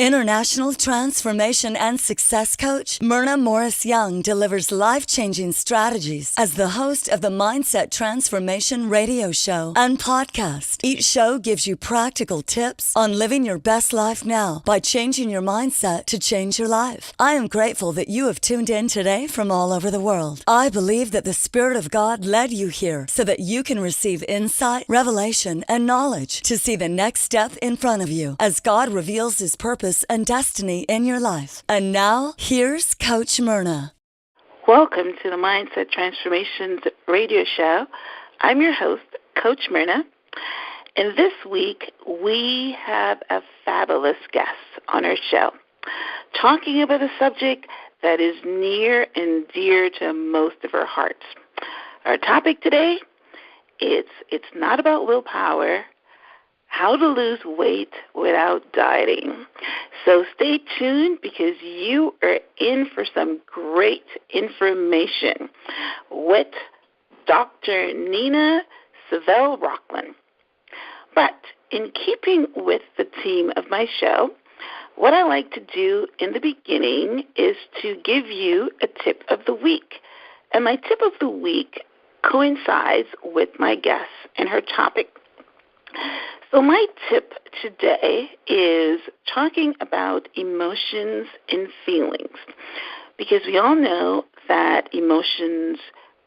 International transformation and success coach Myrna Morris-Young delivers life-changing strategies as the host of the Mindset Transformation radio show and podcast. Each show gives you practical tips on living your best life now by changing your mindset to change your life. I am grateful that you have tuned in today from all over the world. I believe that the Spirit of God led you here so that you can receive insight, revelation, and knowledge to see the next step in front of you as God reveals His purpose and destiny in your life. And now, here's Coach Myrna. Welcome to the Mindset Transformations radio show. I'm your host, Coach Myrna. And this week, we have a fabulous guest on our show, talking about a subject that is near and dear to most of our hearts. Our topic today, it's not about willpower, how to lose weight without dieting. So stay tuned because you are in for some great information with Dr. Nina Savelle-Rocklin. But in keeping with the theme of my show, what I like to do in the beginning is to give you a tip of the week. And my tip of the week coincides with my guest and her topic. So my tip today is talking about emotions and feelings, because we all know that emotions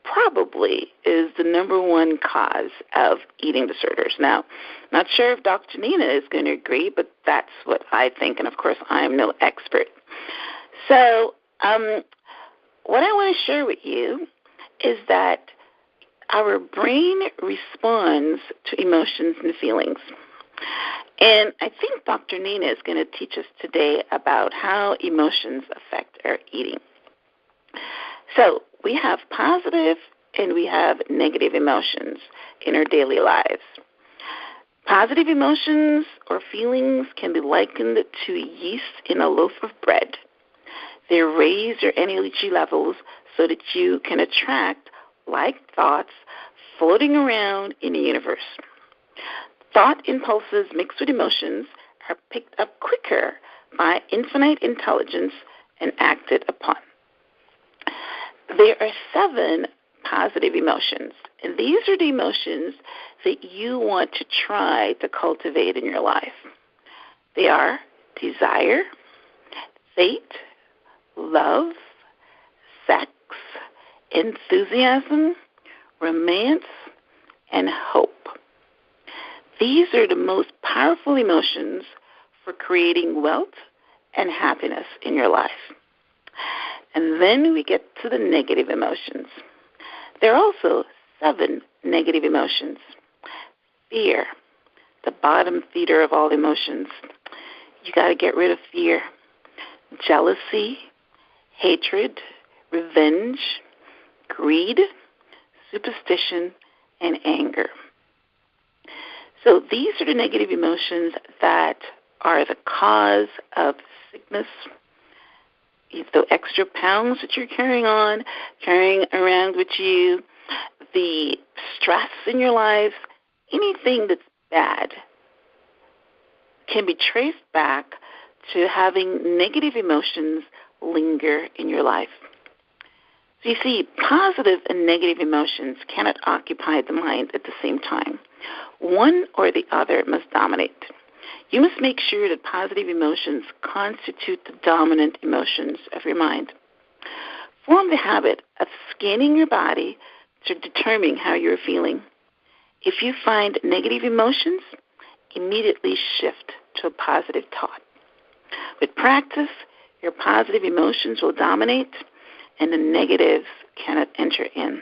probably is the number one cause of eating disorders. Now, not sure if Dr. Nina is going to agree, but that's what I think, and of course I am no expert. So what I want to share with you is that our brain responds to emotions and feelings. And I think Dr. Nina is going to teach us today about how emotions affect our eating. So we have positive and we have negative emotions in our daily lives. Positive emotions or feelings can be likened to yeast in a loaf of bread. They raise your energy levels so that you can attract like thoughts floating around in the universe. Thought impulses mixed with emotions are picked up quicker by infinite intelligence and acted upon. There are 7 positive emotions, and these are the emotions that you want to try to cultivate in your life. They are desire, fate, love, sex, enthusiasm, romance, and hope. These are the most powerful emotions for creating wealth and happiness in your life. And then we get to the negative emotions. There are also 7 negative emotions. Fear, the bottom feeder of all emotions. You got to get rid of fear. Jealousy, hatred, revenge, greed, superstition, and anger. So these are the negative emotions that are the cause of sickness, the extra pounds that you're carrying around with you, the stress in your life, anything that's bad can be traced back to having negative emotions linger in your life. So you see, positive and negative emotions cannot occupy the mind at the same time. One or the other must dominate. You must make sure that positive emotions constitute the dominant emotions of your mind. Form the habit of scanning your body to determine how you're feeling. If you find negative emotions, immediately shift to a positive thought. With practice, your positive emotions will dominate and the negatives cannot enter in.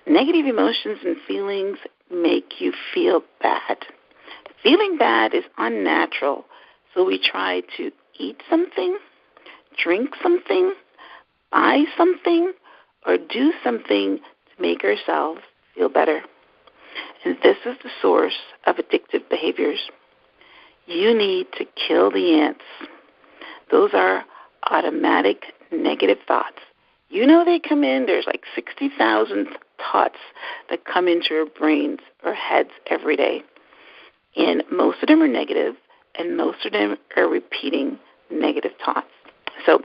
Negative emotions and feelings make you feel bad. Feeling bad is unnatural, so we try to eat something, drink something, buy something, or do something to make ourselves feel better. And this is the source of addictive behaviors. You need to kill the ants. Those are automatic negative thoughts. You know they come in. There's like 60,000 thoughts that come into our brains or heads every day. And most of them are negative. and most of them are repeating negative thoughts. So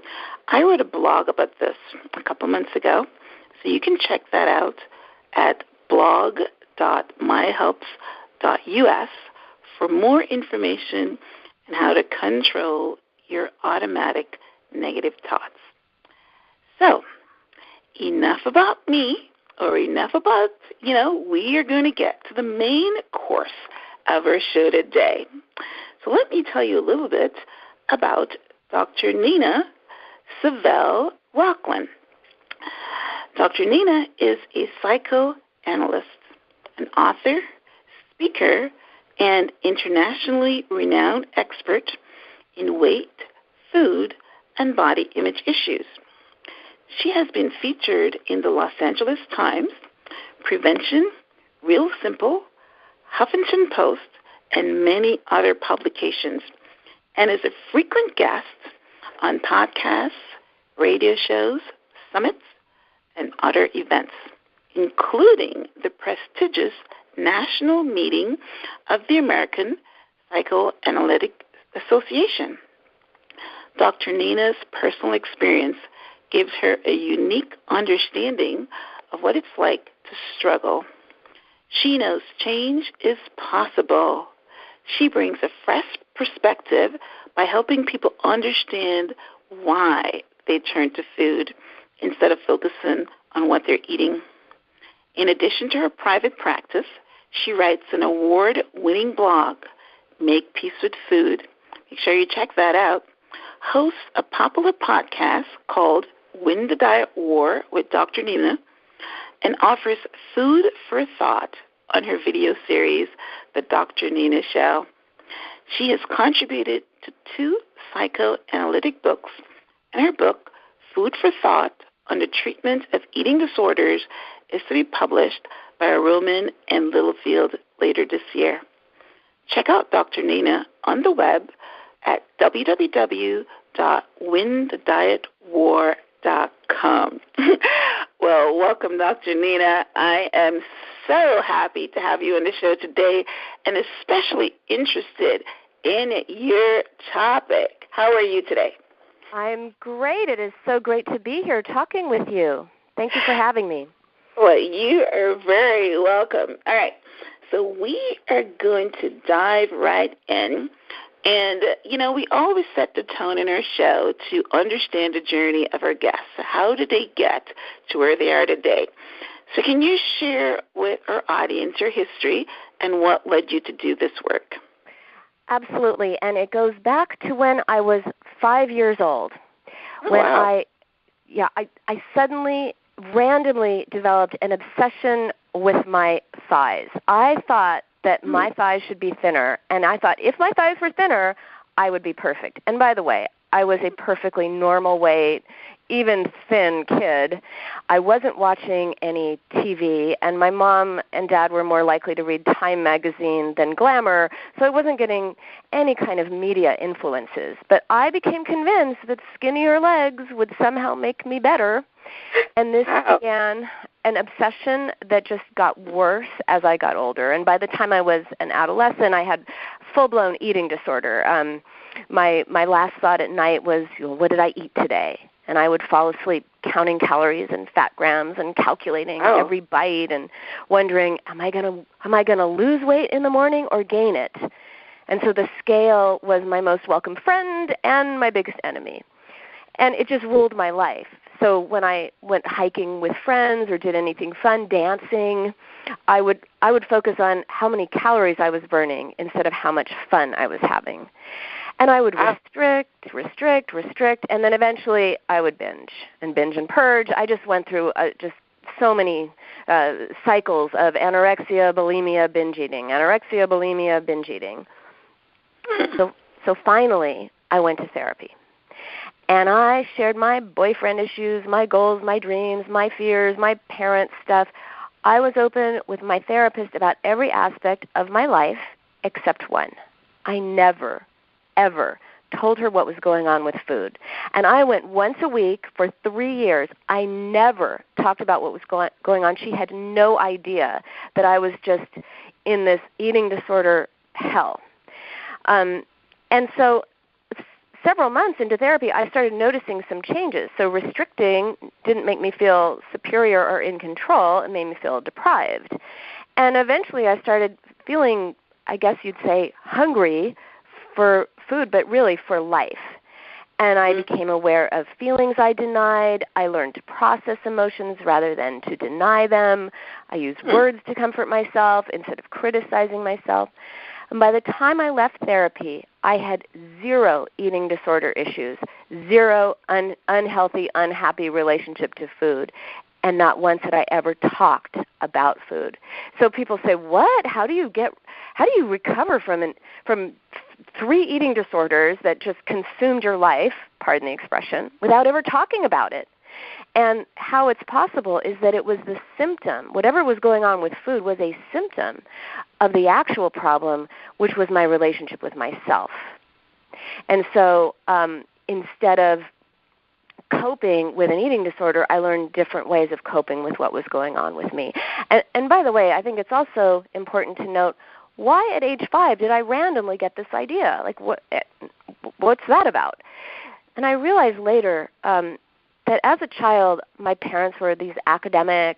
I wrote a blog about this a couple months ago, so you can check that out at blog.myhelps.us for more information on how to control your automatic negative thoughts. So, enough about me, or enough about, we are going to get to the main course of our show today. So let me tell you a little bit about Dr. Nina Savelle-Rocklin. Dr. Nina is a psychoanalyst, an author, speaker, and internationally renowned expert in weight, food, and body image issues. She has been featured in the Los Angeles Times, Prevention, Real Simple, Huffington Post, and many other publications, and is a frequent guest on podcasts, radio shows, summits, and other events, including the prestigious National Meeting of the American Psychoanalytic Association. Dr. Nina's personal experience gives her a unique understanding of what it's like to struggle. She knows change is possible. She brings a fresh perspective by helping people understand why they turn to food instead of focusing on what they're eating. In addition to her private practice, she writes an award-winning blog, Make Peace with Food. Make sure you check that out. Hosts a popular podcast called Win the Diet War with Dr. Nina, and offers food for thought on her video series, The Dr. Nina Show. She has contributed to 2 psychoanalytic books, and her book, Food for Thought on the Treatment of Eating Disorders, is to be published by Roman and Littlefield later this year. Check out Dr. Nina on the web at www.winthedietwar.com. Well, welcome, Dr. Nina. I am so happy to have you on the show today, and especially interested in your topic. How are you today? I'm great. It is so great to be here talking with you. Thank you for having me. Well, you are very welcome. All right, so we are going to dive right in. And, we always set the tone in our show to understand the journey of our guests. How did they get to where they are today? So can you share with our audience your history and what led you to do this work? Absolutely, and it goes back to when I was 5 years old. Wow. I suddenly randomly developed an obsession with my thighs. I thought that my thighs should be thinner, and I thought if my thighs were thinner, I would be perfect. And by the way, I was a perfectly normal weight, even thin kid. I wasn't watching any TV, and my mom and dad were more likely to read Time magazine than Glamour, so I wasn't getting any kind of media influences. But I became convinced that skinnier legs would somehow make me better, and this began an obsession that just got worse as I got older. And by the time I was an adolescent, I had full-blown eating disorder. My last thought at night was, what did I eat today? And I would fall asleep counting calories and fat grams and calculating every bite and wondering, am I gonna lose weight in the morning or gain it? And so the scale was my most welcome friend and my biggest enemy. And it just ruled my life. So when I went hiking with friends or did anything fun, dancing, I would focus on how many calories I was burning instead of how much fun I was having. And I would restrict, and then eventually I would binge and purge. I just went through just so many cycles of anorexia, bulimia, binge eating. So finally I went to therapy. And I shared my boyfriend issues, my goals, my dreams, my fears, my parents' stuff. I was open with my therapist about every aspect of my life except one. I never, ever told her what was going on with food. And I went once a week for 3 years. I never talked about what was going on. She had no idea that I was just in this eating disorder hell. And so several months into therapy, I started noticing some changes. So restricting didn't make me feel superior or in control. It made me feel deprived. And eventually I started feeling, I guess you'd say, hungry for food, but really for life. And I became aware of feelings I denied. I learned to process emotions rather than to deny them. I used words to comfort myself instead of criticizing myself. And by the time I left therapy, I had 0 eating disorder issues, 0 unhealthy, unhappy relationship to food, and not once had I ever talked about food. So people say, "What? How do you recover from 3 eating disorders that just consumed your life," pardon the expression, without ever talking about it? And how it's possible is that it was the symptom. Whatever was going on with food was a symptom of the actual problem, which was my relationship with myself. And so instead of coping with an eating disorder, I learned different ways of coping with what was going on with me. And by the way, I think it's also important to note, why at age 5 did I randomly get this idea? Like, what's that about? And I realized later that as a child, my parents were these academic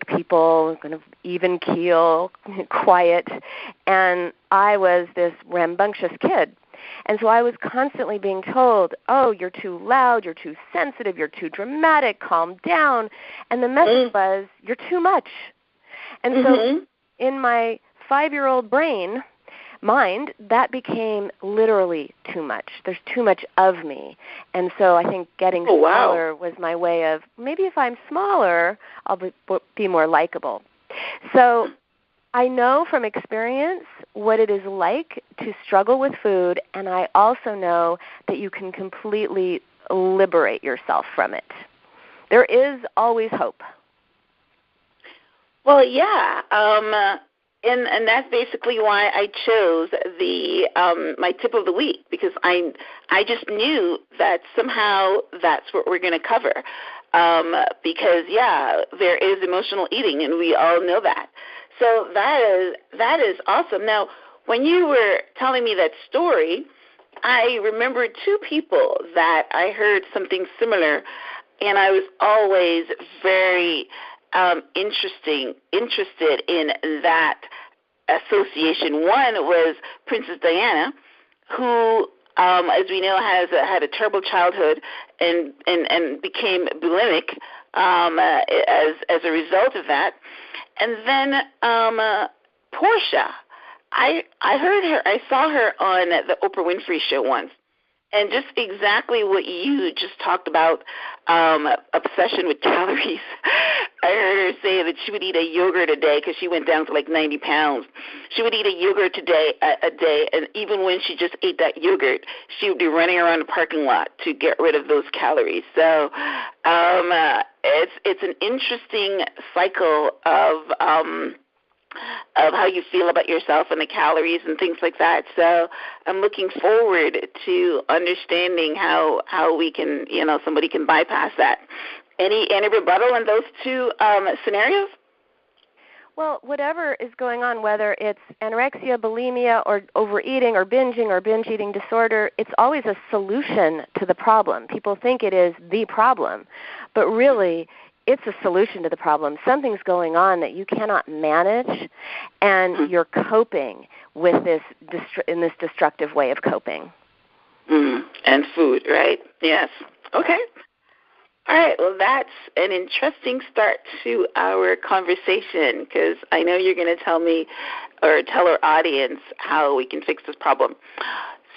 people, kind of even keel, quiet, and I was this rambunctious kid. And so I was constantly being told, "Oh, you're too loud, you're too sensitive, you're too dramatic, calm down." And the message was, "You're too much." And so in my 5-year-old mind, that became literally too much. There's too much of me. And so I think getting smaller was my way of, maybe if I'm smaller, I'll be more likable. So I know from experience what it is like to struggle with food, and I also know that you can completely liberate yourself from it. There is always hope. Well, yeah, and that's basically why I chose the my tip of the week, because I just knew that somehow that's what we're going to cover, because there is emotional eating, and we all know that. So that is awesome. Now, when you were telling me that story, I remembered 2 people that I heard something similar, and I was always very interested in that association. One was Princess Diana, who, as we know, had a terrible childhood and became bulimic as a result of that. And then Portia, I heard her, I saw her on the Oprah Winfrey Show once. And just exactly what you just talked about, obsession with calories. I heard her say that she would eat a yogurt a day because she went down to like 90 pounds. She would eat a yogurt a day, and even when she just ate that yogurt, she would be running around the parking lot to get rid of those calories. So it's an interesting cycle of how you feel about yourself and the calories and things like that. So I'm looking forward to understanding how we can, somebody can bypass that. Any rebuttal in those 2 scenarios? Well, whatever is going on, whether it's anorexia, bulimia, or overeating, or binging, or binge eating disorder, it's always a solution to the problem. People think it is the problem, but really it's a solution to the problem. Something's going on that you cannot manage, and you're coping with this in this destructive way of coping. And food, right? Yes. Okay. All right. Well, that's an interesting start to our conversation, because I know you're going to tell me or tell our audience how we can fix this problem.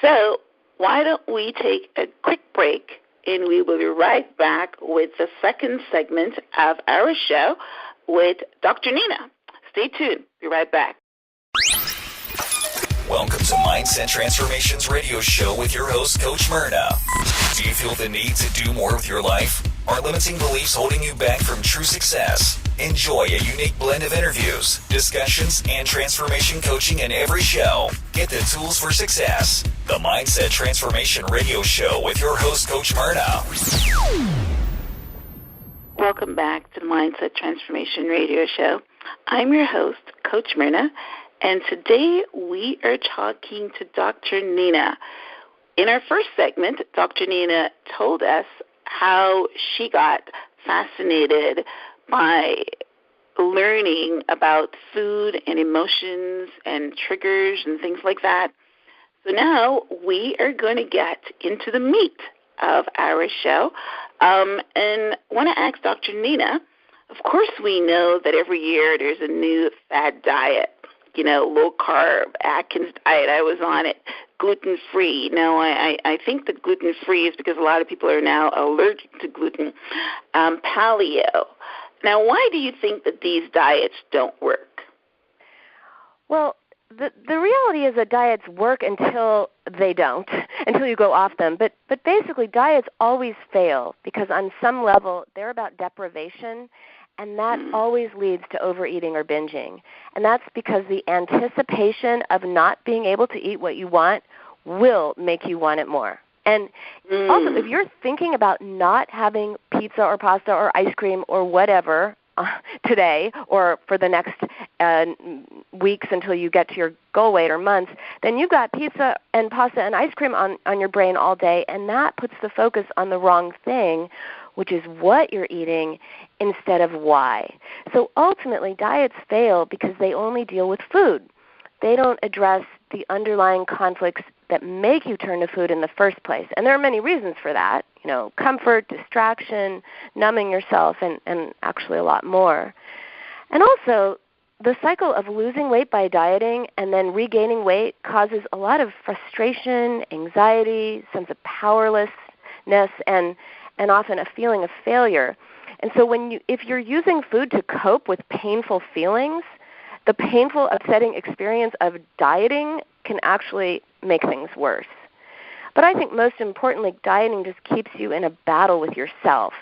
So why don't we take a quick break, and we will be right back with the second segment of our show with Dr. Nina. Stay tuned. Be right back. Welcome to Mindset Transformations Radio Show with your host, Coach Myrna. Do you feel the need to do more with your life? Are limiting beliefs holding you back from true success? Enjoy a unique blend of interviews, discussions, and transformation coaching in every show. Get the tools for success. The Mindset Transformation Radio Show with your host, Coach Myrna. Welcome back to the Mindset Transformation Radio Show. I'm your host, Coach Myrna, And today we are talking to Dr. Nina. In our first segment, Dr. Nina told us how she got fascinated by learning about food and emotions and triggers and things like that. So now we are going to get into the meat of our show. And I want to ask Dr. Nina, of course we know that every year there's a new fad diet, low carb, Atkins diet. I was on it, gluten-free. Now, I think the gluten-free is because a lot of people are now allergic to gluten. Paleo. Now, why do you think that these diets don't work? Well, the reality is that diets work until they don't, until you go off them. But basically, diets always fail because on some level they're about deprivation, and that always leads to overeating or binging. And that's because the anticipation of not being able to eat what you want will make you want it more. And also, if you're thinking about not having pizza or pasta or ice cream or whatever today or for the next weeks until you get to your goal weight or months, then you've got pizza and pasta and ice cream on your brain all day, and that puts the focus on the wrong thing, which is what you're eating instead of why. So ultimately, diets fail because they only deal with food. They don't address the underlying conflicts that make you turn to food in the first place. And there are many reasons for that, comfort, distraction, numbing yourself, and actually a lot more. And also, the cycle of losing weight by dieting and then regaining weight causes a lot of frustration, anxiety, sense of powerlessness, and often a feeling of failure. And so if you're using food to cope with painful feelings, the painful, upsetting experience of dieting can actually make things worse. But I think most importantly, dieting just keeps you in a battle with yourself.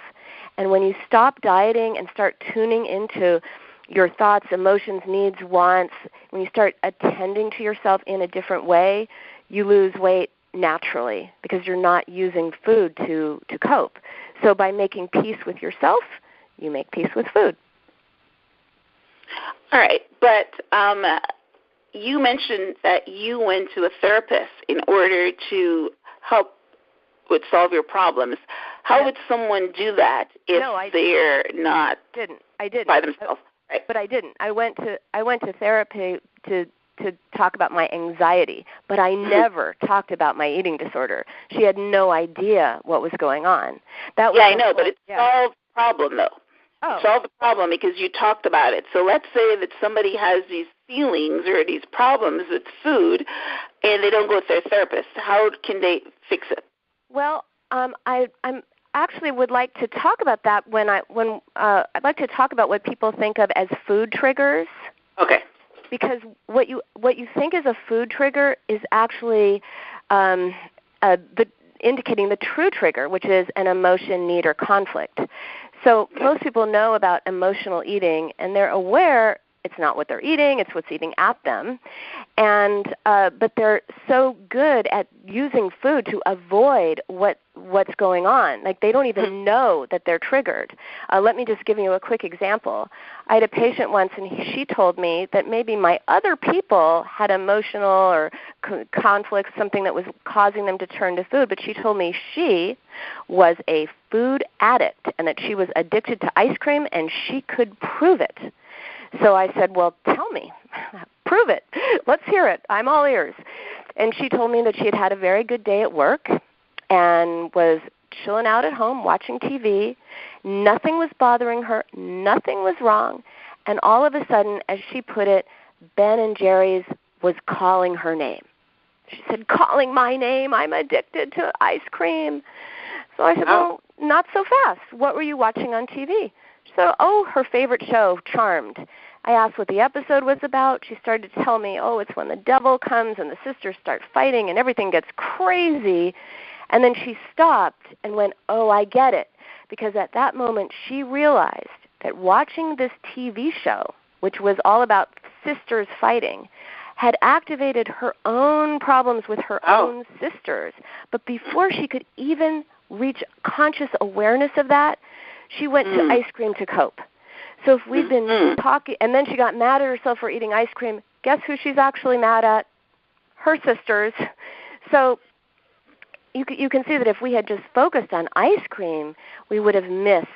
And when you stop dieting and start tuning into your thoughts, emotions, needs, wants, when you start attending to yourself in a different way, you lose weight naturally because you're not using food to cope. So by making peace with yourself, you make peace with food. All right, but you mentioned that you went to a therapist in order to help solve your problems. How would someone do that if they're not by themselves? Right. But I didn't. I went to therapy to talk about my anxiety, but I never talked about my eating disorder. She had no idea what was going on. I know, but it solved the problem, though. It solved the problem because you talked about it. So let's say that somebody has these feelings or these problems with food and they don't go to their therapist. How can they fix it? Well, I'm actually would like to talk about that when I'd like to talk about what people think of as food triggers. Okay. Because what you think is a food trigger is actually indicating the true trigger, which is an emotion, need, or conflict. So most people know about emotional eating, and they're aware it's not what they're eating, it's what's eating at them. And but they're so good at using food to avoid what's going on. Like they don't even know that they're triggered. Let me just give you a quick example. I had a patient once, and she told me that maybe my other people had emotional or conflicts, something that was causing them to turn to food, but she told me she was a food addict and that she was addicted to ice cream, and she could prove it. So I said, well, tell me. Prove it. Let's hear it. I'm all ears. And she told me that she had had a very good day at work and was chilling out at home watching TV. Nothing was bothering her. Nothing was wrong. And all of a sudden, as she put it, Ben and Jerry's was calling her name. She said, calling my name. I'm addicted to ice cream. So I said, well, not so fast. What were you watching on TV? She said, her favorite show, Charmed. I asked what the episode was about. She started to tell me, it's when the devil comes and the sisters start fighting and everything gets crazy. And then she stopped and went, I get it. Because at that moment she realized that watching this TV show, which was all about sisters fighting, had activated her own problems with her own sisters. But before she could even reach conscious awareness of that, she went to ice cream to cope. So if we've been talking, and then she got mad at herself for eating ice cream guess who she's actually mad at? Her sisters. So you can see that if we had just focused on ice cream, we would have missed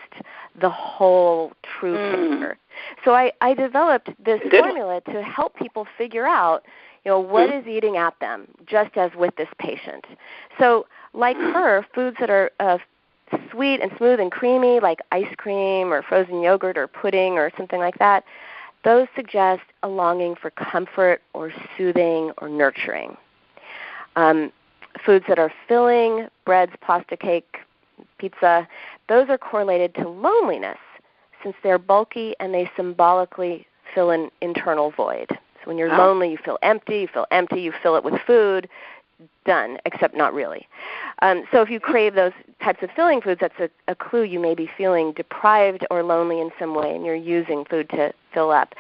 the whole true picture. So I developed this formula to help people figure out, what is eating at them, just as with this patient. So like her, foods that are sweet and smooth and creamy, like ice cream or frozen yogurt or pudding or something like that, those suggest a longing for comfort or soothing or nurturing. Foods that are filling, breads, pasta, cake, pizza, those are correlated to loneliness since they're bulky and they symbolically fill an internal void. So when you're lonely, you feel empty, you fill it with food, done, except not really. So if you crave those types of filling foods, that's a clue you may be feeling deprived or lonely in some way, and you're using food to fill up.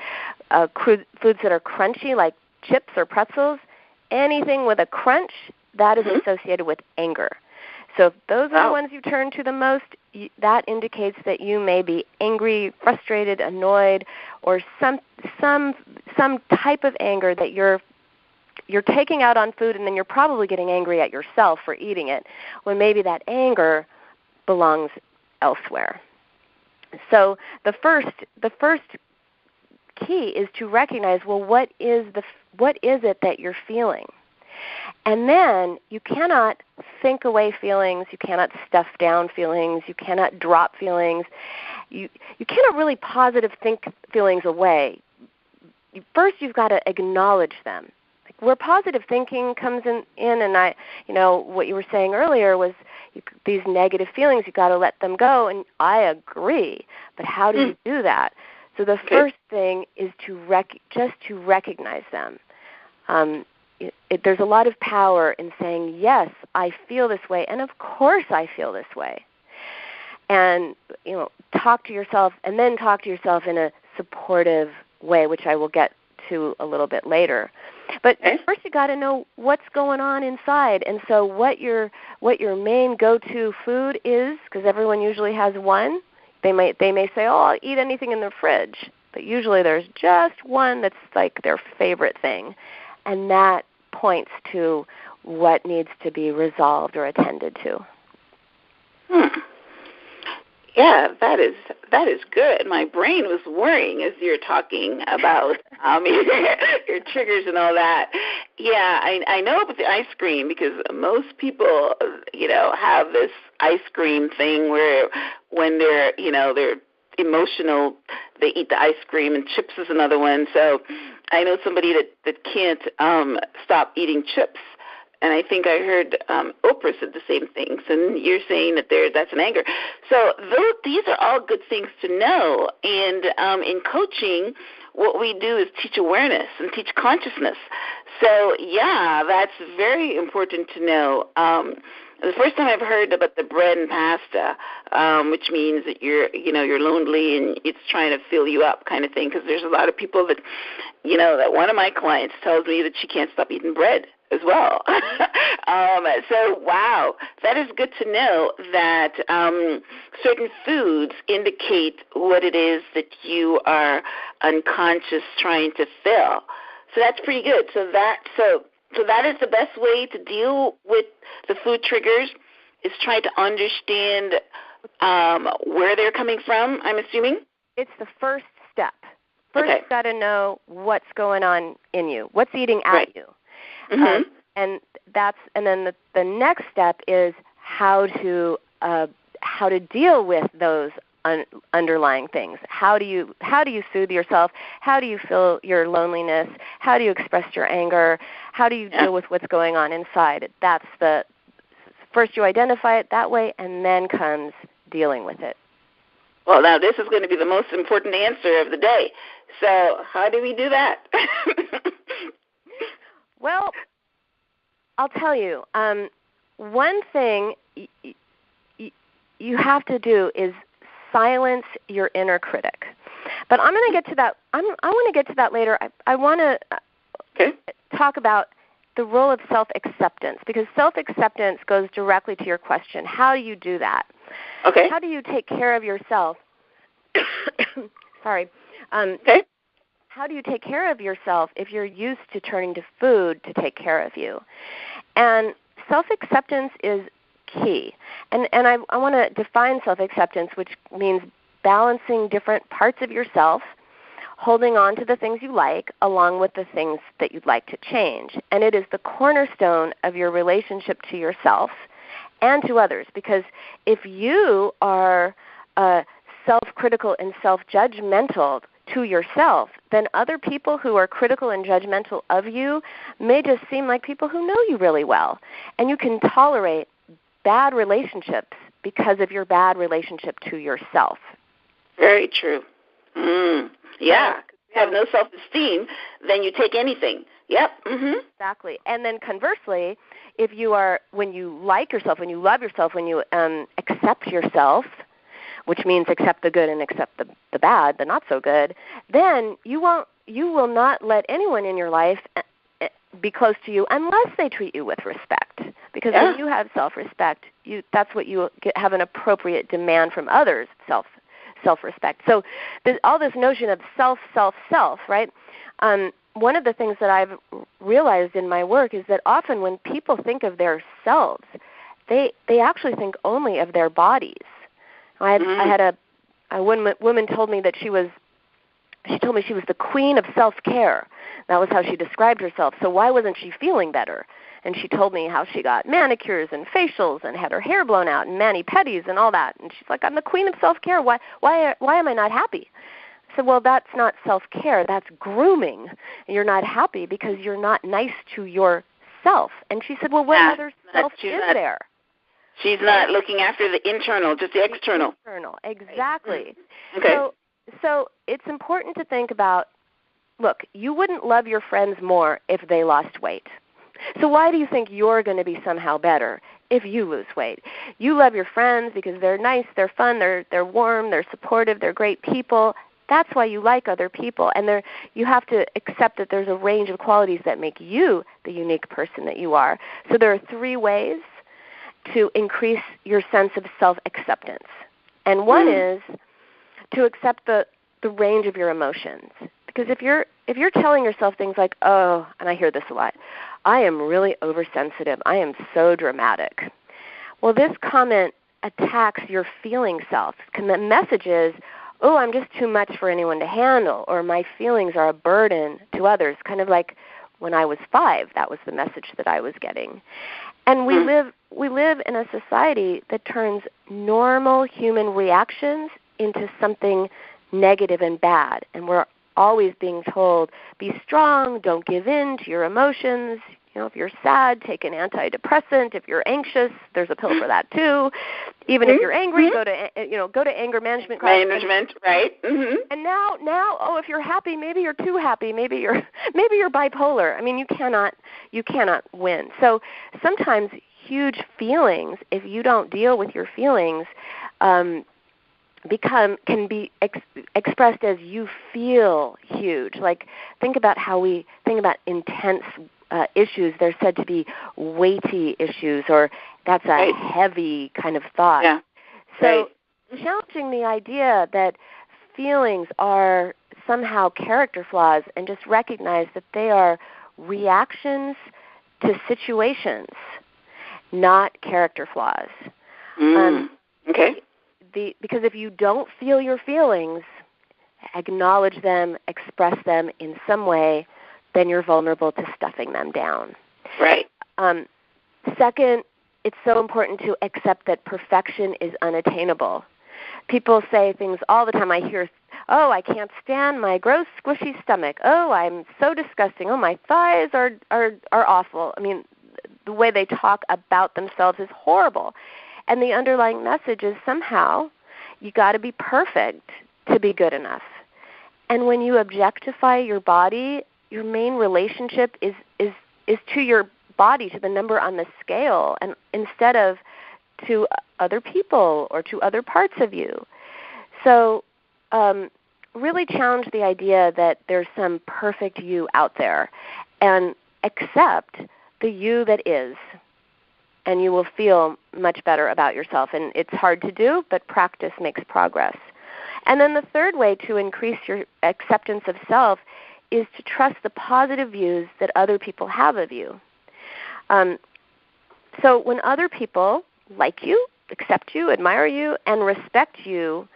Foods that are crunchy, like chips or pretzels, anything with a crunch, that is associated with anger. So if those are the ones you turn to the most, that indicates that you may be angry, frustrated, annoyed, or some type of anger that you're taking out on food, and then you're probably getting angry at yourself for eating it, when maybe that anger belongs elsewhere. So the first key is to recognize, well, what is it that you're feeling? And then you cannot think away feelings, you cannot stuff down feelings, you cannot drop feelings, you cannot really positive think feelings away. First you've got to acknowledge them. Like where positive thinking comes in and what you were saying earlier was these negative feelings, you've got to let them go, and I agree. But how do you do that? So the first thing is to recognize them. There's a lot of power in saying, yes, I feel this way, and of course I feel this way. And, talk to yourself, and then talk to yourself in a supportive way, which I will get to a little bit later. But first you got to know what's going on inside. And so what your main go-to food is, because everyone usually has one. They may say, I'll eat anything in the fridge. But usually there's just one that's like their favorite thing. And that points to what needs to be resolved or attended to. Yeah, that is good. My brain was whirring as you're talking about your triggers and all that. Yeah, I know about the ice cream because most people, have this ice cream thing where when they're emotional, they eat the ice cream, and chips is another one. So I know somebody that can't stop eating chips. And I think I heard Oprah said the same things, and you're saying that that's an anger. So these are all good things to know. And in coaching, what we do is teach awareness and teach consciousness. So, yeah, that's very important to know. The first time I've heard about the bread and pasta, which means that you're lonely and it's trying to fill you up kind of thing, because there's a lot of people that, that one of my clients tells me that she can't stop eating bread as well. So, wow, that is good to know that certain foods indicate what it is that you are unconscious trying to fill. So that's pretty good. So that is the best way to deal with the food triggers, is try to understand where they're coming from, I'm assuming? It's the first step. First, you've got to know what's going on in you, what's eating at you. Mm-hmm. And then the next step is how to deal with those underlying things. How do you soothe yourself? How do you feel your loneliness? How do you express your anger? How do you deal with what's going on inside? That's the first you identify it that way, and then comes dealing with it. Well, now this is going to be the most important answer of the day. So how do we do that? Well, I'll tell you, one thing you have to do is silence your inner critic. But I'm going to get to that. I want to get to that later. I want to talk about the role of self-acceptance, because self-acceptance goes directly to your question. How do you do that? Okay. How do you take care of yourself? Sorry. how do you take care of yourself if you're used to turning to food to take care of you? And self-acceptance is key. And I want to define self-acceptance, which means balancing different parts of yourself, holding on to the things you like along with the things that you'd like to change. And it is the cornerstone of your relationship to yourself and to others, because if you are self-critical and self-judgmental to yourself, then other people who are critical and judgmental of you may just seem like people who know you really well. And you can tolerate bad relationships because of your bad relationship to yourself. Very true. Yeah. If you have no self-esteem, then you take anything. Yep. Exactly. And then conversely, if you are, when you like yourself, when you love yourself, when you accept yourself, which means accept the good and accept the bad, the not so good, then you will not let anyone in your life be close to you unless they treat you with respect. Because when you have self-respect, that's what you have an appropriate demand from others, self-respect. So all this notion of self, right? One of the things that I've realized in my work is that often when people think of their selves, they actually think only of their bodies. I had a woman told me that she told me she was the queen of self-care. That was how she described herself. So why wasn't she feeling better? And she told me how she got manicures and facials and had her hair blown out and mani-pedis and all that. And she's like, I'm the queen of self-care. Why am I not happy? I said, well, that's not self-care. That's grooming. And you're not happy because you're not nice to yourself. And she said, well, what other self is there? She's not looking after the internal, just the external. Exactly. Okay. So it's important to think about, look, you wouldn't love your friends more if they lost weight. So why do you think you're going to be somehow better if you lose weight? You love your friends because they're nice, they're fun, they're warm, they're supportive, they're great people. That's why you like other people. And you have to accept that there's a range of qualities that make you the unique person that you are. So there are 3 ways to increase your sense of self-acceptance. And one is to accept the range of your emotions. Because if you're telling yourself things like, oh, and I hear this a lot, I am really oversensitive, I am so dramatic. Well, this comment attacks your feeling self. The message is, oh, I'm just too much for anyone to handle, or my feelings are a burden to others, kind of like when I was 5, that was the message that I was getting. And we live in a society that turns normal human reactions into something negative and bad. And we're always being told, be strong, don't give in to your emotions. You know, if you're sad, take an antidepressant. If you're anxious, there's a pill for that too. Even if you're angry, go to anger management class. Right? And now, oh, if you're happy, maybe you're too happy. Maybe you're bipolar. I mean, you cannot win. So sometimes huge feelings, if you don't deal with your feelings, can be expressed as you feel huge. Like, think about how we think about intense issues. They're said to be weighty issues, or that's a heavy kind of thought. Yeah. So challenging the idea that feelings are somehow character flaws, and just recognize that they are reactions to situations, not character flaws. Okay. Because if you don't feel your feelings, acknowledge them, express them in some way, then you're vulnerable to stuffing them down. Right. Second, it's so important to accept that perfection is unattainable. People say things all the time. I hear, oh, I can't stand my gross, squishy stomach. Oh, I'm so disgusting. Oh, my thighs are awful. I mean, the way they talk about themselves is horrible. And the underlying message is somehow you got to be perfect to be good enough. And when you objectify your body, your main relationship is to your body, to the number on the scale, and instead of to other people or to other parts of you. So really challenge the idea that there's some perfect you out there, and accept the you that is. And you will feel much better about yourself. And it's hard to do, but practice makes progress. And then the third way to increase your acceptance of self is to trust the positive views that other people have of you. So when other people like you, accept you, admire you, and respect you,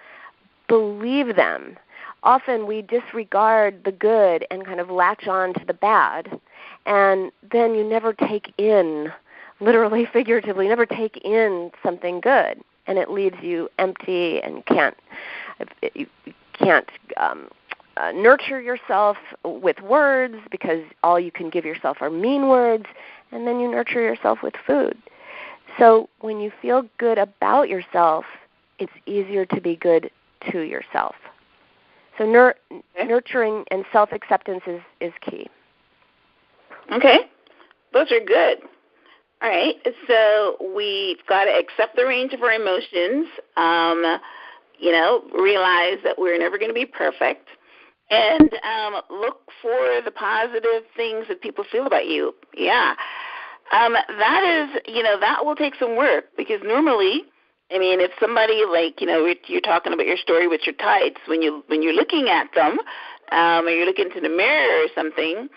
believe them. Often we disregard the good and kind of latch on to the bad, and then you never take in, literally, figuratively, never take in something good, and it leaves you empty and you can't nurture yourself with words because all you can give yourself are mean words, and then you nurture yourself with food. So when you feel good about yourself, it's easier to be good to yourself. So nurturing and self-acceptance is key. Okay. Those are good. All right. So we've got to accept the range of our emotions, realize that we're never going to be perfect, and look for the positive things that people feel about you. Yeah. That is, that will take some work because normally, if somebody you're talking about your story with your tights, when you're looking at them, or you're looking into the mirror or something,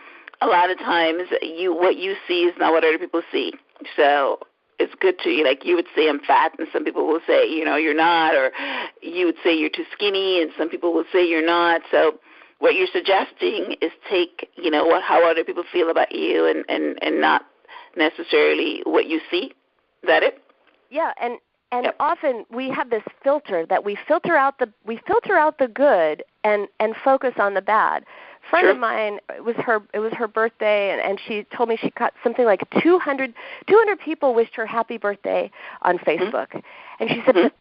a lot of times what you see is not what other people see. So it's good to, you would say I'm fat, and some people will say, you're not, or you would say you're too skinny, and some people will say you're not. So what you're suggesting is take, how other people feel about you and not necessarily what you see. Is that it? Yeah, and yep. Often we have this filter that we filter out the good and focus on the bad. A friend of mine, it was her birthday, and she told me she got something like 200 people wished her happy birthday on Facebook. Mm-hmm. And she said,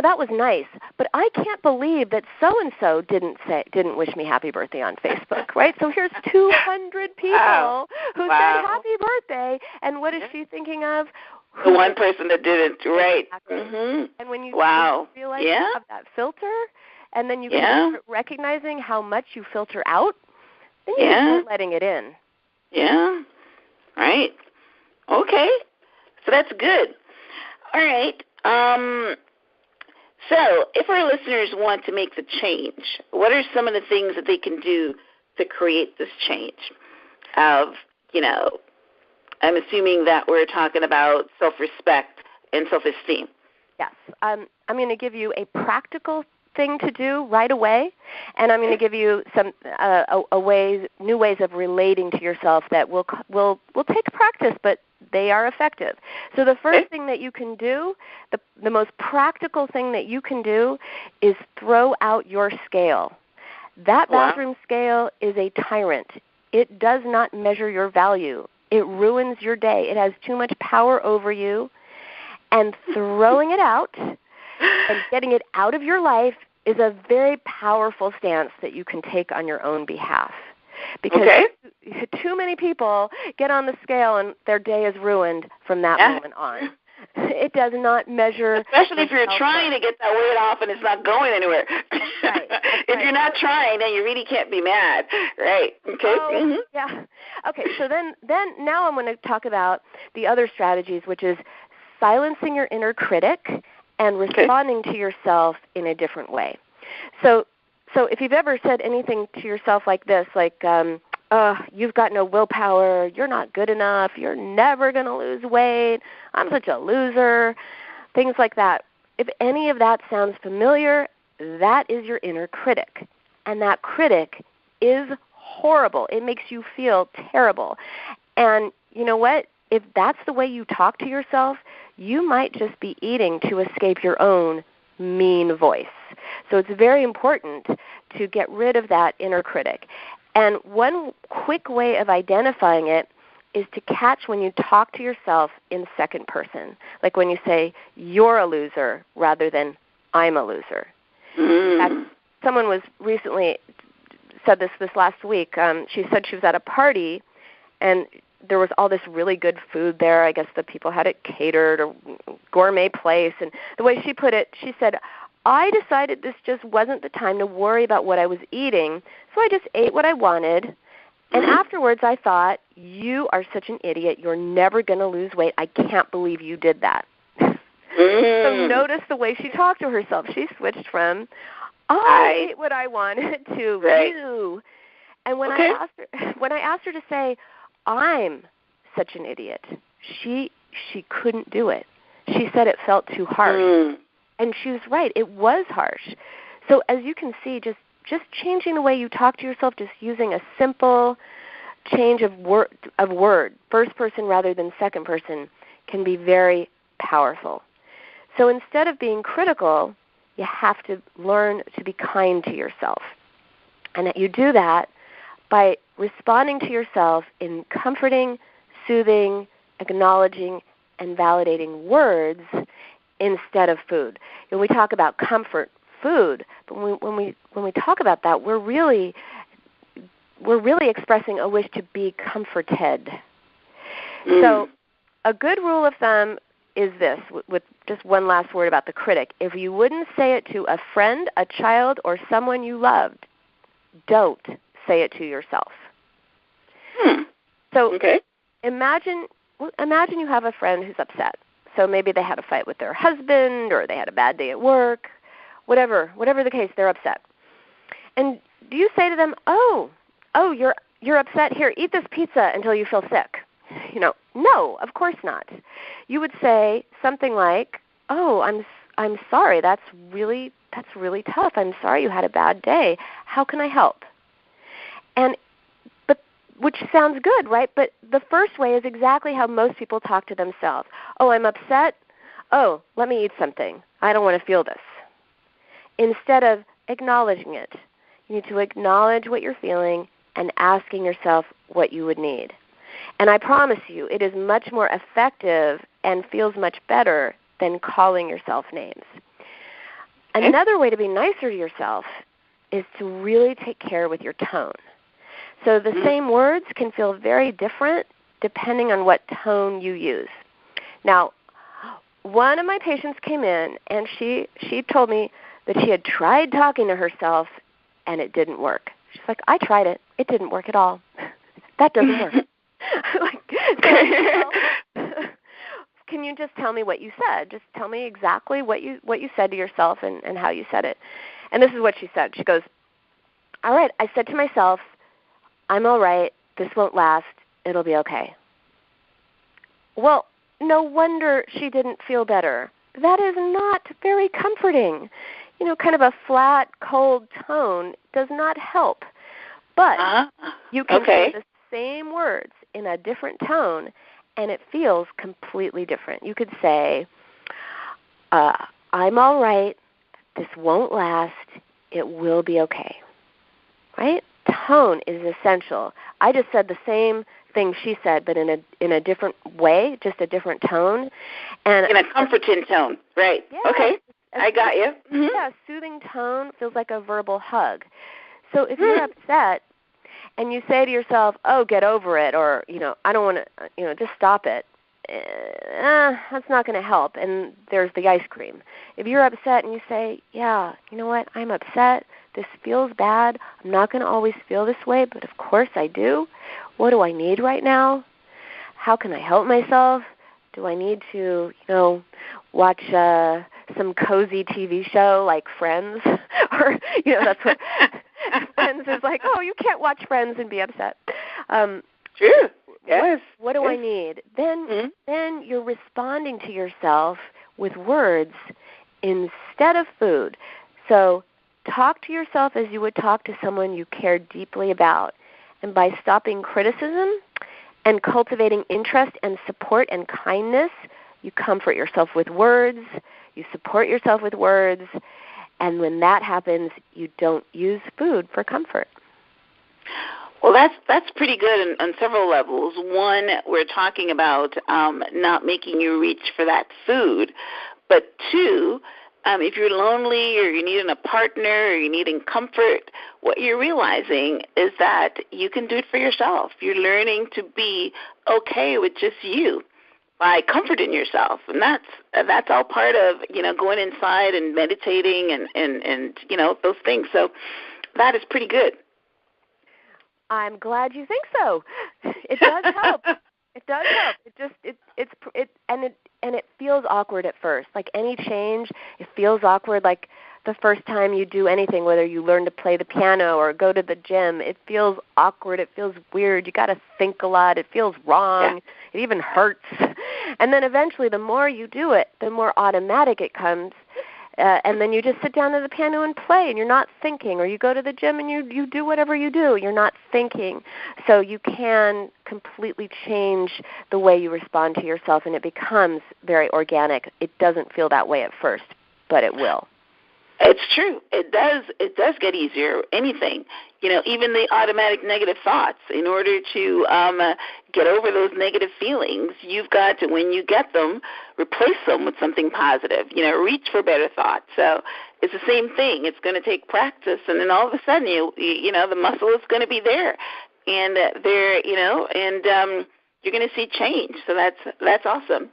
that was nice, but I can't believe that so-and-so didn't wish me happy birthday on Facebook, right? So here's 200 people who said happy birthday, and what is she thinking of? The one person that didn't, right. Exactly. Mm-hmm. And when you realize you have that filter, and then you can start recognizing how much you filter out, then you start letting it in. Yeah. Right. Okay. So that's good. All right. So if our listeners want to make the change, what are some of the things that they can do to create this change of, I'm assuming that we're talking about self-respect and self-esteem. Yes. I'm going to give you a practical thing to do right away, and I'm going to give you some new ways of relating to yourself that will take practice, but they are effective. So the first thing that you can do, the most practical thing that you can do is throw out your scale. That bathroom scale is a tyrant. It does not measure your value. It ruins your day. It has too much power over you, and throwing it out and getting it out of your life is a very powerful stance that you can take on your own behalf. Because too many people get on the scale and their day is ruined from that moment on. It does not measure. Especially if you're trying to get that weight off and it's not going anywhere. Right. If you're not trying, then you really can't be mad. Right. Okay. Yeah. Okay, so then now I'm going to talk about the other strategies, which is silencing your inner critic and responding to yourself in a different way. So if you've ever said anything to yourself like this, like, you've got no willpower, you're not good enough, you're never going to lose weight, I'm such a loser, things like that. If any of that sounds familiar, that is your inner critic. And that critic is horrible. It makes you feel terrible. And you know what? If that's the way you talk to yourself, you might just be eating to escape your own mean voice. So it's very important to get rid of that inner critic. And one quick way of identifying it is to catch when you talk to yourself in second person, like when you say, you're a loser, rather than I'm a loser. Someone was recently said this last week. She said she was at a party, and there was all this really good food there. I guess the people had it catered, or gourmet place. And the way she put it, she said, I decided this just wasn't the time to worry about what I was eating, so I just ate what I wanted. And afterwards I thought, you are such an idiot. You're never going to lose weight. I can't believe you did that. So notice the way she talked to herself. She switched from, I ate what I wanted, to you. And when I asked her to say, "I'm such an idiot," she couldn't do it. She said it felt too harsh. And she was right. It was harsh. So as you can see, just changing the way you talk to yourself, just using a simple change of word, first person rather than second person, can be very powerful. So instead of being critical, you have to learn to be kind to yourself. And you do that by responding to yourself in comforting, soothing, acknowledging, and validating words instead of food. And we talk about comfort food, but when we talk about that, we're really expressing a wish to be comforted. So a good rule of thumb is this, with just one last word about the critic. If you wouldn't say it to a friend, a child, or someone you loved, don't say it to yourself. So imagine you have a friend who's upset. So maybe they had a fight with their husband, or they had a bad day at work, whatever the case, they're upset. And do you say to them, "Oh, you're upset. Here, eat this pizza until you feel sick"? No, of course not. You would say something like, "Oh, I'm sorry. That's really tough. I'm sorry you had a bad day. How can I help?" Which sounds good, right? But the first way is exactly how most people talk to themselves. "Oh, I'm upset. Oh, let me eat something. I don't want to feel this." Instead of acknowledging it, you need to acknowledge what you're feeling and asking yourself what you would need. And I promise you, it is much more effective and feels much better than calling yourself names. Another way to be nicer to yourself is to really take care with your tone. So the same words can feel very different depending on what tone you use. Now, one of my patients came in, and she told me that she had tried talking to herself, and it didn't work. She's like, "I tried it. It didn't work at all. That doesn't work." Can you just tell me what you said? Just tell me exactly what you said to yourself and how you said it. And this is what she said. She goes, "All right, I said to myself, I'm all right. This won't last. It'll be okay." Well, no wonder she didn't feel better. That is not very comforting. Kind of a flat, cold tone does not help. But you can say the same words in a different tone, and it feels completely different. You could say, "I'm all right. This won't last. It will be okay." Right? Tone is essential. I just said the same thing she said, but in a different way, just a different tone, and in a comforting tone, right? Yeah, okay, I got you. Yeah, a soothing tone feels like a verbal hug. So if you're upset and you say to yourself, "Oh, get over it," or "I don't want to," just stop it. That's not going to help. And there's the ice cream. If you're upset and you say, "Yeah, you know what? I'm upset. This feels bad. I'm not going to always feel this way, but of course I do. What do I need right now? How can I help myself? Do I need to, watch some cozy TV show like Friends?" Or, that's what Friends is like. "Oh, you can't watch Friends and be upset." True. Yes. What do I need? Then you're responding to yourself with words instead of food. So talk to yourself as you would talk to someone you care deeply about. And by stopping criticism and cultivating interest and support and kindness, you comfort yourself with words, you support yourself with words, and when that happens, you don't use food for comfort. Well, that's pretty good on several levels. One, we're talking about not making you reach for that food. But two, if you're lonely or you're needing a partner or you're needing comfort, what you're realizing is that you can do it for yourself. You're learning to be okay with just you by comforting yourself. And that's all part of, going inside and meditating and those things. So that is pretty good. I'm glad you think so. It does help. It does help. It feels awkward at first. Like any change, it feels awkward. Like the first time you do anything, whether you learn to play the piano or go to the gym. It feels awkward. It feels weird. You got to think a lot. It feels wrong. It even hurts. And then eventually, the more you do it, the more automatic it comes. And then you just sit down at the piano and play, and you're not thinking. Or you go to the gym and you do whatever you do. You're not thinking. So you can completely change the way you respond to yourself, and it becomes very organic. It doesn't feel that way at first, but it will. It's true. It does get easier. Anything, even the automatic negative thoughts. In order to get over those negative feelings, you've got to, when you get them, replace them with something positive. Reach for better thoughts. So it's the same thing. It's going to take practice, and then all of a sudden, the muscle is going to be there, and you're going to see change. So that's awesome.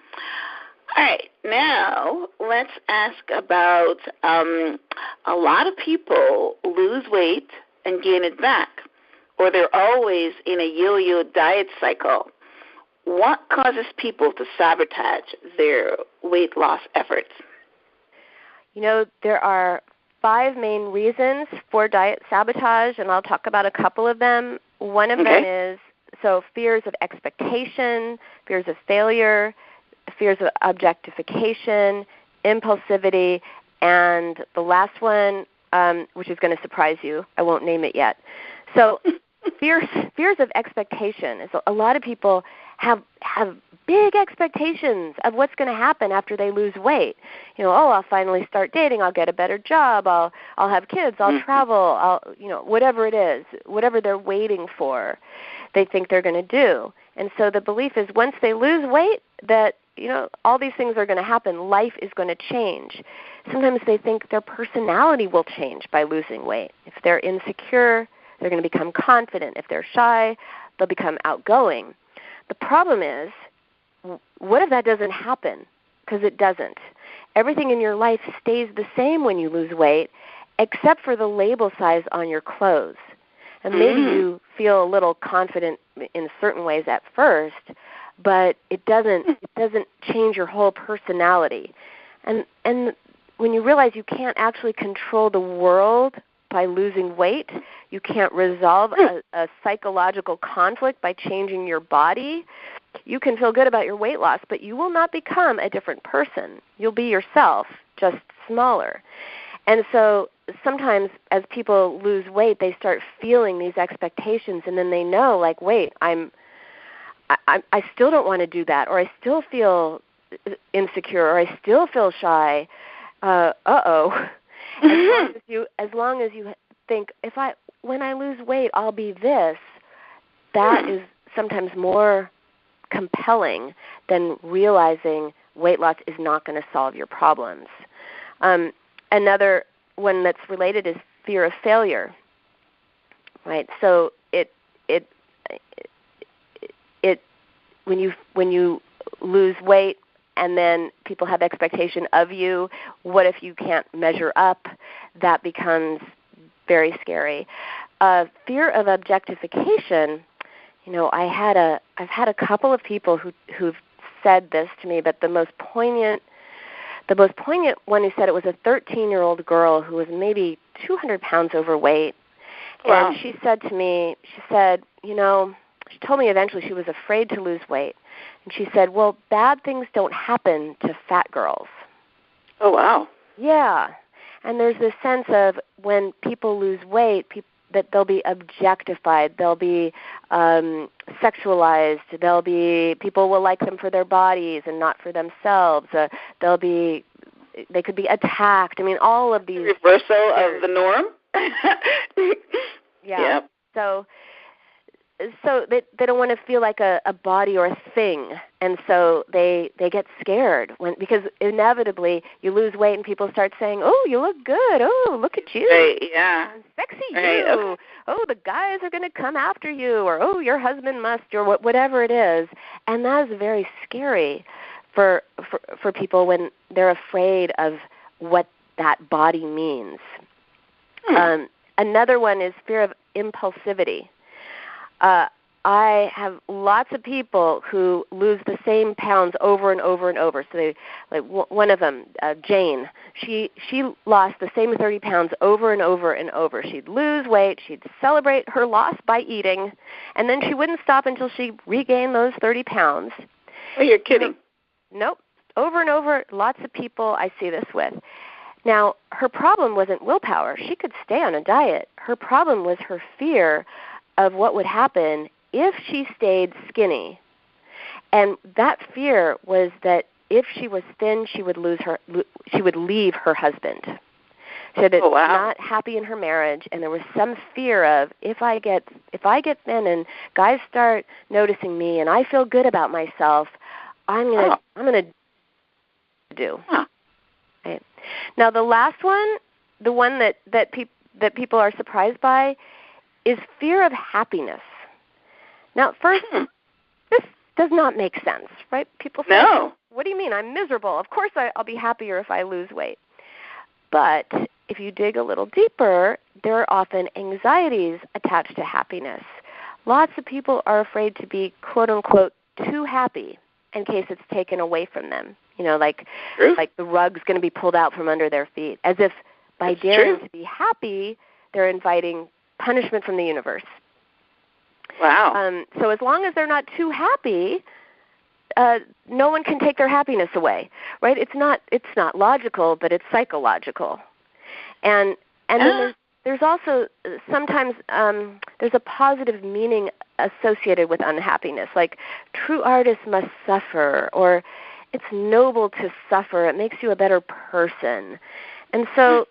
All right, now let's ask about a lot of people lose weight and gain it back, or they're always in a yo-yo diet cycle. What causes people to sabotage their weight loss efforts? There are 5 main reasons for diet sabotage, and I'll talk about a couple of them. One of them is fears of expectation, fears of failure, fears of objectification, impulsivity, and the last one, which is going to surprise you, I won't name it yet. So fears of expectation is a lot of people have big expectations of what's going to happen after they lose weight. I'll finally start dating, I'll get a better job, I'll have kids, I'll travel, whatever it is, whatever they're waiting for, they think they're going to do. And so the belief is once they lose weight that all these things are going to happen. Life is going to change. Sometimes they think their personality will change by losing weight. If they're insecure, they're going to become confident. If they're shy, they'll become outgoing. The problem is, what if that doesn't happen? Because it doesn't. Everything in your life stays the same when you lose weight, except for the label size on your clothes. And maybe you feel a little confident in certain ways at first, but it doesn't change your whole personality. And when you realize you can't actually control the world by losing weight, you can't resolve a psychological conflict by changing your body, you can feel good about your weight loss, but you will not become a different person. You'll be yourself, just smaller. And so sometimes as people lose weight, they start feeling these expectations, and then they know, like, wait, I still don't want to do that, or I still feel insecure, or I still feel shy. Uh-oh. As long as you think, when I lose weight, I'll be this, that is sometimes more compelling than realizing weight loss is not going to solve your problems. Another one that's related is fear of failure, right? So when you lose weight and then people have expectation of you, what if you can't measure up? That becomes very scary. Fear of objectification. I've had a couple of people who've said this to me, but the most poignant one who said it was a 13-year-old girl who was maybe 200 pounds overweight. Wow. And she said to me, she told me eventually she was afraid to lose weight. And she said, well, bad things don't happen to fat girls. Oh, wow. Yeah. And there's this sense of when people lose weight, that they'll be objectified, they'll be sexualized, people will like them for their bodies and not for themselves. They could be attacked. I mean, all of these reversal of the norm. Yeah. Yep. So they don't want to feel like a body or a thing, and so they get scared because inevitably you lose weight and people start saying, "Oh, you look good. Oh, look at you. Right, yeah. Sexy right, you. Okay. Oh, the guys are going to come after you," or "Oh, your husband must," or whatever it is, and that is very scary for people when they're afraid of what that body means. Another one is fear of impulsivity. I have lots of people who lose the same pounds over and over and over. So they, like one of them, Jane, she lost the same 30 pounds over and over and over. She'd lose weight, she'd celebrate her loss by eating, and then she wouldn't stop until she regained those 30 pounds. Oh, you're kidding. Nope. Over and over, lots of people I see this with. Now, her problem wasn't willpower. She could stay on a diet. Her problem was her fear of what would happen if she stayed skinny. And that fear was that if she was thin, she would leave her husband. She said it's not happy in her marriage, and there was some fear of if I get thin and guys start noticing me and I feel good about myself, I'm gonna do. Huh. Right. Now the last one, the one that people are surprised by, is fear of happiness. Now, first, this does not make sense, right? People say, no. What do you mean? I'm miserable. Of course I'll be happier if I lose weight. But if you dig a little deeper, there are often anxieties attached to happiness. Lots of people are afraid to be, quote unquote, too happy in case it's taken away from them. You know, like the rug's going to be pulled out from under their feet, as if by daring to be happy, they're inviting punishment from the universe. Wow. So as long as they're not too happy, no one can take their happiness away, right? It's not logical, but it's psychological. And then there's also sometimes there's a positive meaning associated with unhappiness, like true artists must suffer, or it's noble to suffer. It makes you a better person. And so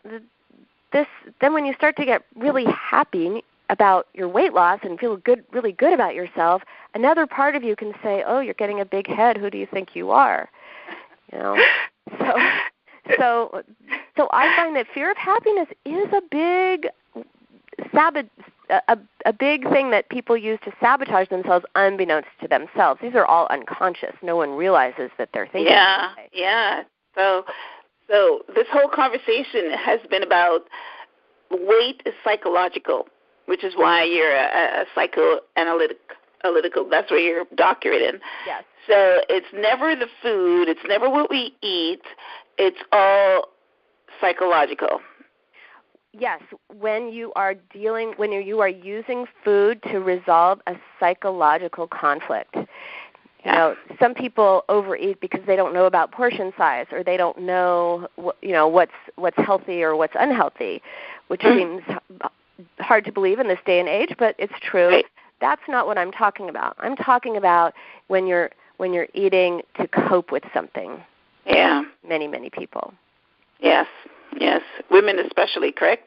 then when you start to get really happy about your weight loss and feel really good about yourself, another part of you can say, "Oh, you're getting a big head. Who do you think you are?" You know. So I find that fear of happiness is a big a big thing that people use to sabotage themselves unbeknownst to themselves. These are all unconscious. No one realizes that they're thinking that way. Yeah. So this whole conversation has been about weight is psychological, which is why you're a psychoanalytical. That's where you're doctorate in. Yes. So it's never the food. It's never what we eat. It's all psychological. Yes, when you are using food to resolve a psychological conflict. You know, some people overeat because they don't know about portion size, or they don't know what's healthy or what's unhealthy, which seems hard to believe in this day and age, but it's true. Right. That's not what I'm talking about. I'm talking about when you're eating to cope with something. Yeah. Many, many people. Yes. Women especially, correct?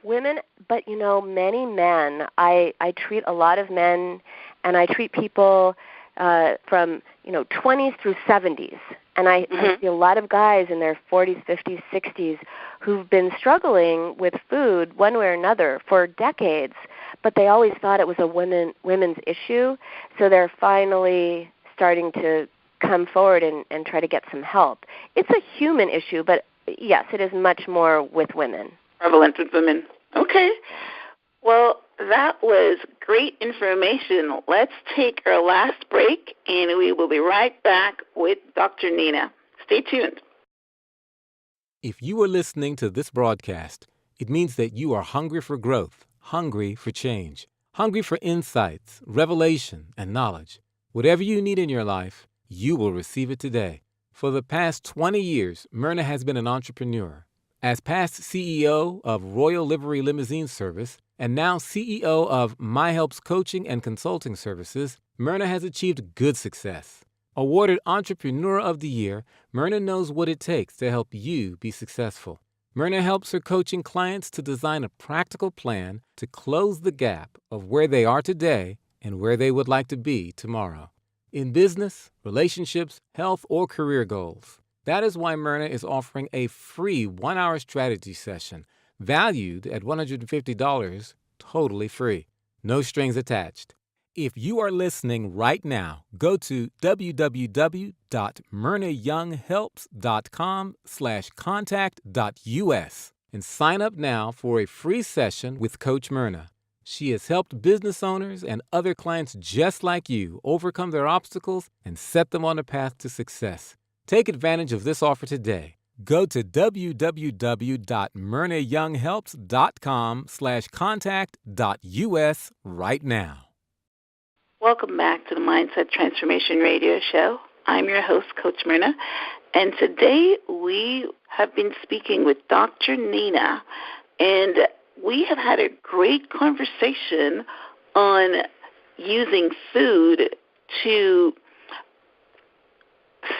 Women, but many men. I treat a lot of men, and I treat people from 20s through 70s, and I see a lot of guys in their 40s, 50s, 60s who've been struggling with food one way or another for decades, but they always thought it was a women's issue, so they're finally starting to come forward and try to get some help. It's a human issue, but yes, it is much more with women. Prevalent with women. Okay. Well, that was great information. Let's take our last break, and we will be right back with Dr. Nina. Stay tuned. If you are listening to this broadcast, it means that you are hungry for growth, hungry for change, hungry for insights, revelation, and knowledge. Whatever you need in your life, you will receive it today. For the past 20 years, Myrna has been an entrepreneur. As past CEO of Royal Livery Limousine Service and now CEO of My Helps Coaching and Consulting Services, Myrna has achieved good success. Awarded Entrepreneur of the Year, Myrna knows what it takes to help you be successful. Myrna helps her coaching clients to design a practical plan to close the gap of where they are today and where they would like to be tomorrow. In business, relationships, health, or career goals. That is why Myrna is offering a free 1-hour strategy session valued at $150, totally free. No strings attached. If you are listening right now, go to www.myrnayounghelps.com/contact.us and sign up now for a free session with Coach Myrna. She has helped business owners and other clients just like you overcome their obstacles and set them on a path to success. Take advantage of this offer today. Go to www.myrnayounghelps.com/contact.us right now. Welcome back to the Mindset Transformation Radio Show. I'm your host, Coach Myrna, and today we have been speaking with Dr. Nina, and we have had a great conversation on using food to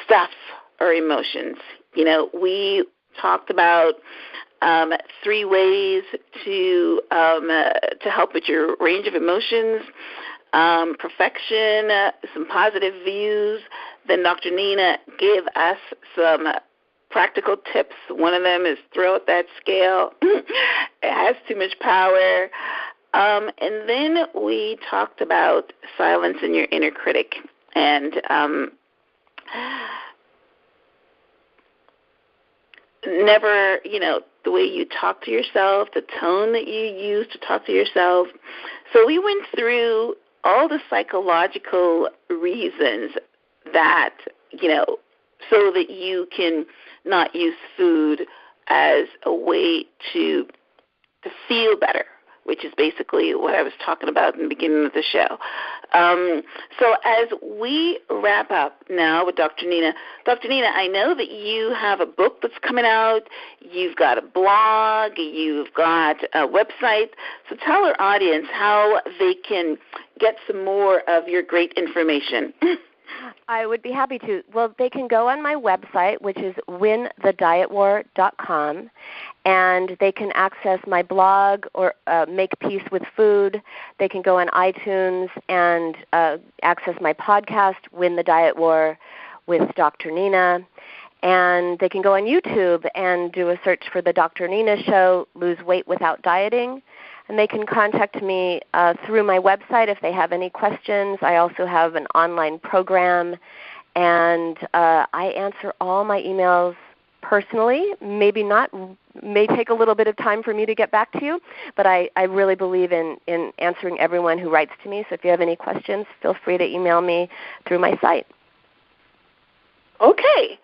stuff our emotions. You know, we talked about 3 ways to help with your range of emotions, perfection, some positive views. Then Dr. Nina gave us some practical tips. One of them is throw out that scale. It has too much power. And then we talked about silence in your inner critic. And never, the way you talk to yourself, the tone that you use to talk to yourself. So we went through all the psychological reasons that, so that you can not use food as a way to feel better, which is basically what I was talking about in the beginning of the show. So as we wrap up now with Dr. Nina, I know that you have a book that's coming out. You've got a blog. You've got a website. So tell our audience how they can get some more of your great information. I would be happy to. Well, they can go on my website, which is winthedietwar.com, and they can access my blog or Make Peace with Food. They can go on iTunes and access my podcast, Win the Diet War with Dr. Nina. And they can go on YouTube and do a search for The Dr. Nina Show, Lose Weight Without Dieting. And they can contact me through my website if they have any questions. I also have an online program, and I answer all my emails personally. Maybe not, may take a little bit of time for me to get back to you, but I really believe in answering everyone who writes to me. So if you have any questions, feel free to email me through my site. Okay.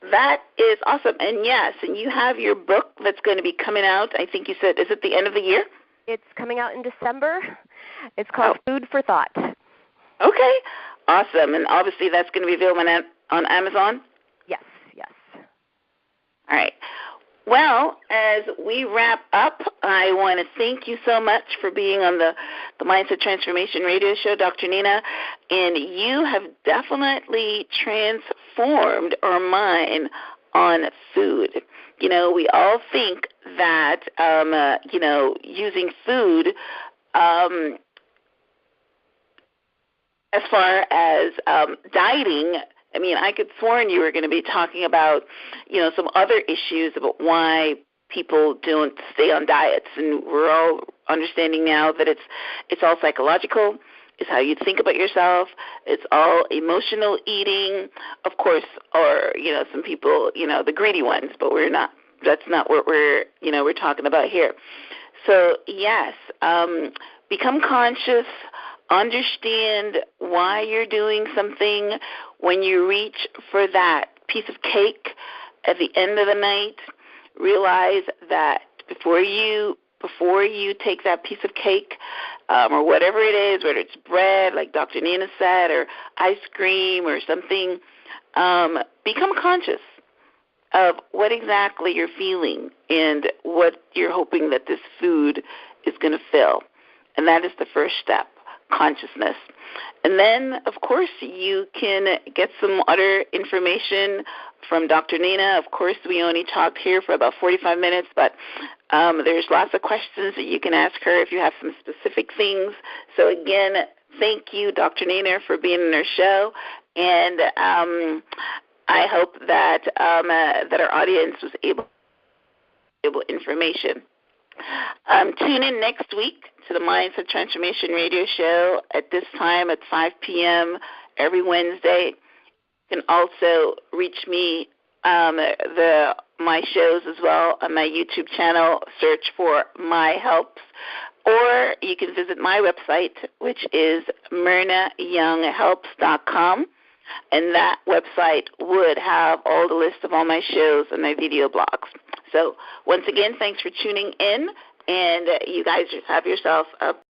That is awesome. And yes, and you have your book that's going to be coming out, I think you said, is it the end of the year? It's coming out in December. It's called Food for Thought. Okay. Awesome. And obviously that's going to be available on Amazon? Yes. All right. Well, as we wrap up, I want to thank you so much for being on the Mindset Transformation Radio Show, Dr. Nina. And you have definitely transformed our mind on food. We all think that, using food as far as dieting, I could sworn you were going to be talking about, some other issues about why people don't stay on diets. And we're all understanding now that it's all psychological. It's how you think about yourself. It's all emotional eating, of course, or, some people, the greedy ones, but we're not. That's not what we're talking about here. So, yes, become conscious, understand why you're doing something. When you reach for that piece of cake at the end of the night, realize that before you take that piece of cake, or whatever it is, whether it's bread, like Dr. Nina said, or ice cream or something, become conscious of what exactly you're feeling and what you're hoping that this food is going to fill. And that is the first step, consciousness. And then, of course, you can get some other information from Dr. Nina. Of course, we only talked here for about 45 minutes, but there's lots of questions that you can ask her if you have some specific things. So, again, thank you, Dr. Nina, for being on our show. And I hope that that our audience was able information. Tune in next week to the Mindset Transformation Radio Show at this time at 5 p.m. every Wednesday. You can also reach me my shows as well on my YouTube channel. Search for My Helps. or you can visit my website, which is myrnayounghelps.com, and that website would have all the list of all my shows and my video blogs. So once again, thanks for tuning in, and you guys have yourself a